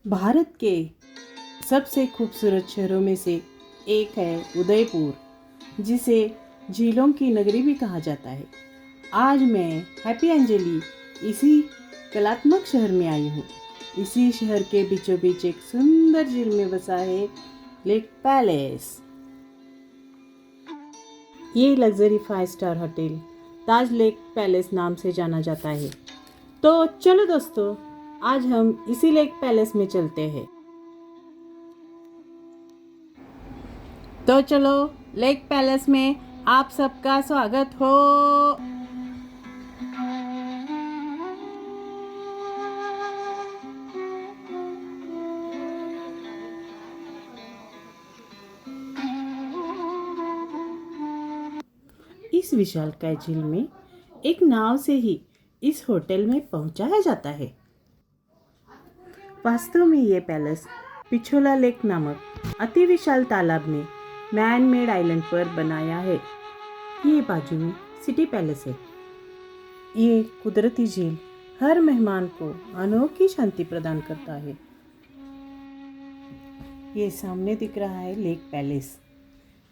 भारत के सबसे खूबसूरत शहरों में से एक है उदयपुर, जिसे झीलों की नगरी भी कहा जाता है। आज मैं हैप्पी अंजलि इसी कलात्मक शहर में आई हूँ। इसी शहर के बीचों बीच एक सुंदर झील में बसा है लेक पैलेस। ये लग्जरी 5 स्टार होटल ताज लेक पैलेस नाम से जाना जाता है। तो चलो दोस्तों, आज हम इसी लेक पैलेस में चलते हैं। तो चलो, लेक पैलेस में आप सबका स्वागत हो। इस विशालकाय झील में एक नाव से ही इस होटल में पहुंचाया जाता है। वास्तव में ये पैलेस पिछोला लेक नामक अति विशाल तालाब में मैन मेड आइलैंड पर बनाया है। ये बाजू में सिटी पैलेस है। ये कुदरती झील हर मेहमान को अनोखी शांति प्रदान करता है। ये सामने दिख रहा है लेक पैलेस।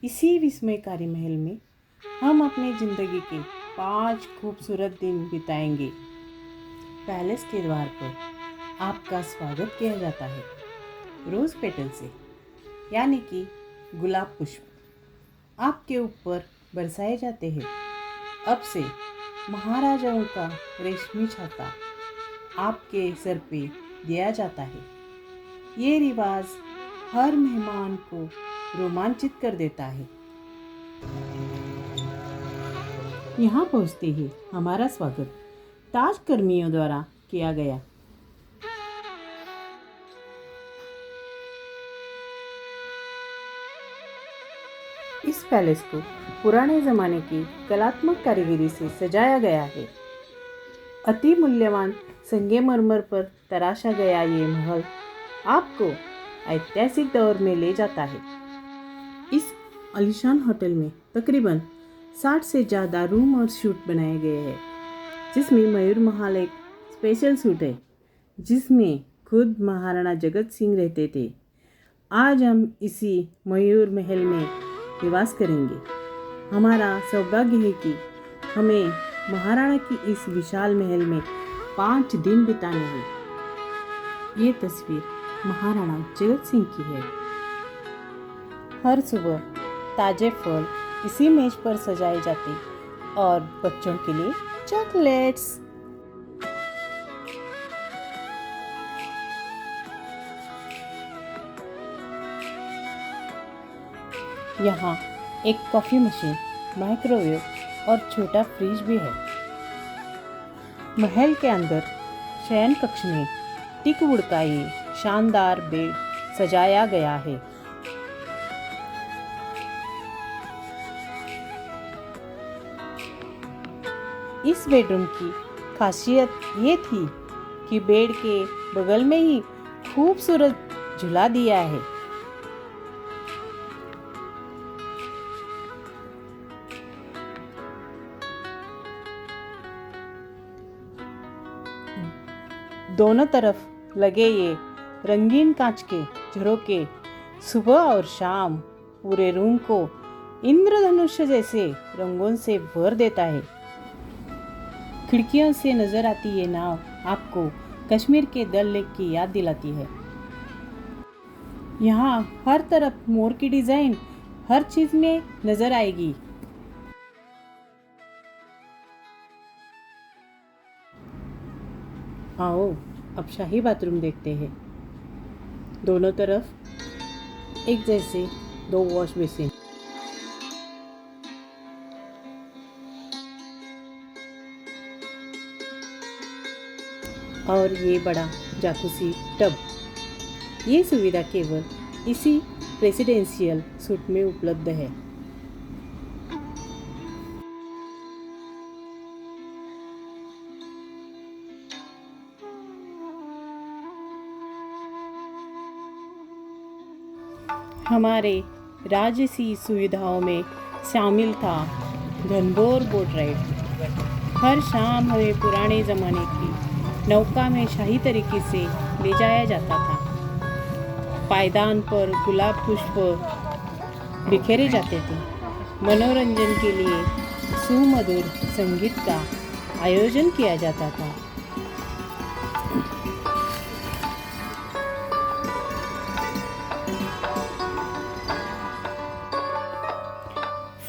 इसी विस्मयकारी महल में हम अपनी जिंदगी के 5 खूबसूरत दिन बिताएंगे। पैलेस के द्वार पर आपका स्वागत किया जाता है रोज पेटल से, यानी कि गुलाब पुष्प आपके ऊपर बरसाए जाते हैं। अब से महाराजाओं का रेशमी छाता आपके सर पे दिया जाता है। ये रिवाज हर मेहमान को रोमांचित कर देता है। यहाँ पहुँचते ही हमारा स्वागत ताज कर्मियों द्वारा किया गया। इस पैलेस को पुराने ज़माने की कलात्मक कारीगरी से सजाया गया है। अति मूल्यवान संगमरमर पर तराशा गया ये महल आपको ऐतिहासिक दौर में ले जाता है। इस आलीशान होटल में तकरीबन 60 से ज़्यादा रूम और सूट बनाए गए हैं, जिसमें मयूर महल एक स्पेशल सूट है जिसमें खुद महाराणा जगत सिंह रहते थे। आज हम इसी मयूर महल में निवास करेंगे। हमारा सौभाग्य है कि हमें महाराणा की इस विशाल महल में 5 दिन बिताने हैं। ये तस्वीर महाराणा जगत सिंह की है। हर सुबह ताजे फल इसी मेज पर सजाए जाते और बच्चों के लिए चॉकलेट्स। यहाँ एक कॉफ़ी मशीन, माइक्रोवेव और छोटा फ्रिज भी है। महल के अंदर शयन कक्ष में टीकवुड का ये शानदार बेड सजाया गया है। इस बेडरूम की खासियत ये थी कि बेड के बगल में ही खूबसूरत झूला दिया है। दोनों तरफ लगे ये रंगीन कांच के झरोके सुबह और शाम पूरे रूम को इंद्रधनुष जैसे रंगों से भर देता है। खिड़कियों से नजर आती ये नाव आपको कश्मीर के डल लेक की याद दिलाती है। यहाँ हर तरफ मोर की डिजाइन हर चीज में नजर आएगी। आओ अब शाही बाथरूम देखते हैं। दोनों तरफ एक जैसे 2 वॉश बेसिन। और ये बड़ा जाकुसी टब। ये सुविधा केवल इसी रेसिडेंशियल सूट में उपलब्ध है। हमारे राजसी सुविधाओं में शामिल था घनघोर बोट राइड। हर शाम हमें पुराने ज़माने की नौका में शाही तरीके से ले जाया जाता था। पायदान पर गुलाब पुष्प बिखेरे जाते थे। मनोरंजन के लिए सुमधुर संगीत का आयोजन किया जाता था।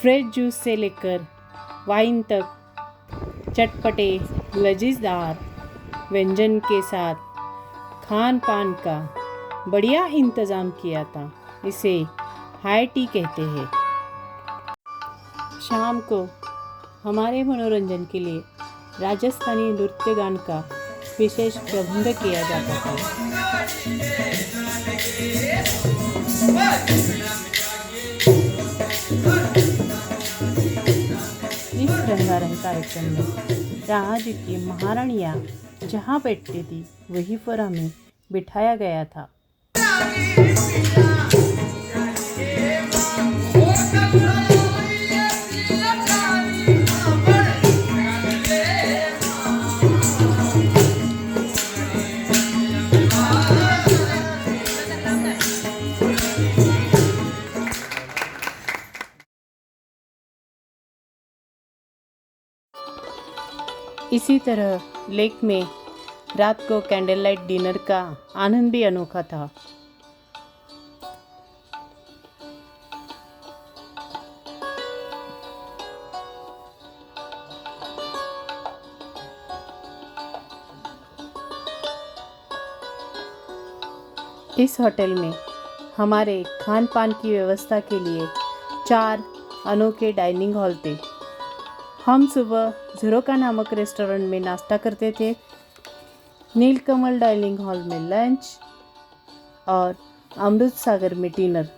फ्रेश जूस से लेकर वाइन तक चटपटे लजीजदार व्यंजन के साथ खान पान का बढ़िया इंतज़ाम किया था। इसे हाई टी कहते हैं। शाम को हमारे मनोरंजन के लिए राजस्थानी नृत्य गान का विशेष प्रबंध किया जाता था। इस रंगारंग कार्यक्रम में राज्य की महारानियाँ जहाँ बैठती थी वहीं पर हमें बिठाया गया था। इसी तरह लेक में रात को कैंडल लाइट डिनर का आनंद भी अनोखा था। इस होटल में हमारे खान पान की व्यवस्था के लिए 4 अनोखे डाइनिंग हॉल थे। हम सुबह झरोका नामक रेस्टोरेंट में नाश्ता करते थे, नीलकमल डाइनिंग हॉल में लंच और अमृत सागर में डिनर।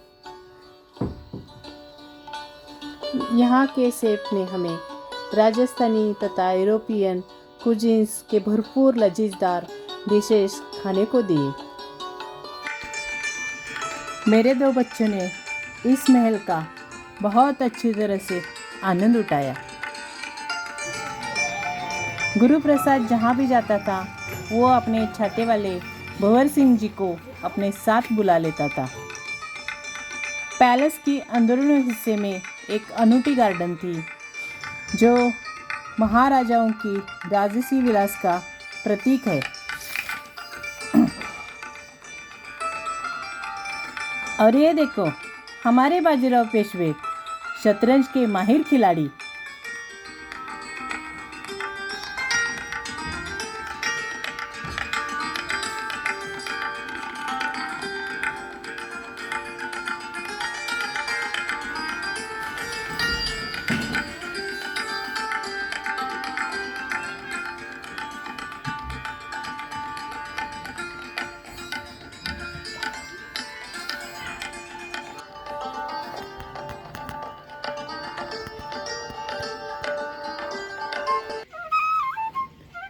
यहाँ के शेफ ने हमें राजस्थानी तथा यूरोपियन कुजीन्स के भरपूर लजीजदार डिशेस खाने को दिए। मेरे 2 बच्चों ने इस महल का बहुत अच्छी तरह से आनंद उठाया। गुरु प्रसाद जहाँ भी जाता था वो अपने छाते वाले भंवर सिंह जी को अपने साथ बुला लेता था। पैलेस की अंदरूनी हिस्से में एक अनूठी गार्डन थी जो महाराजाओं की राजसी विलास का प्रतीक है। और ये देखो हमारे बाजीराव पेशवे शतरंज के माहिर खिलाड़ी।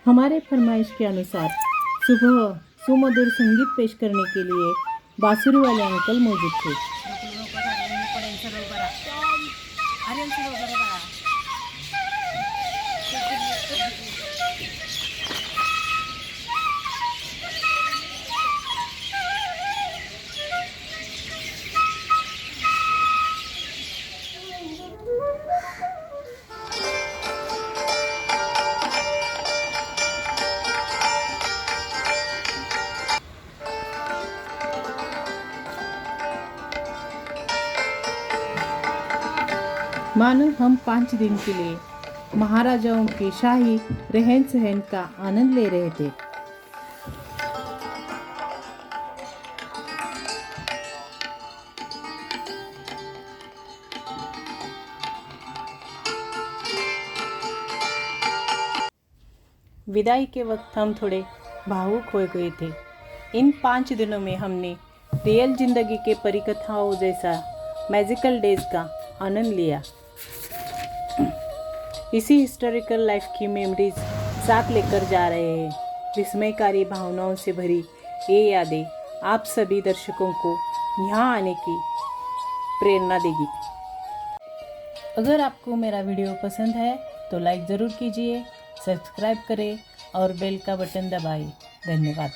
हमारे फरमाइश के अनुसार सुबह सुमधुर संगीत पेश करने के लिए बांसुरी वाले अंकल मौजूद थे। मानो हम 5 दिन के लिए महाराजाओं के शाही रहन सहन का आनंद ले रहे थे। विदाई के वक्त हम थोड़े भावुक हो गए थे। इन 5 दिनों में हमने रियल जिंदगी के परिकथाओं जैसा मैजिकल डेज का आनंद लिया। इसी हिस्टोरिकल लाइफ की मेमोरीज साथ लेकर जा रहे हैं। विस्मयकारी भावनाओं से भरी ये यादें आप सभी दर्शकों को यहाँ आने की प्रेरणा देगी। अगर आपको मेरा वीडियो पसंद है तो लाइक ज़रूर कीजिए, सब्सक्राइब करें और बेल का बटन दबाएं। धन्यवाद।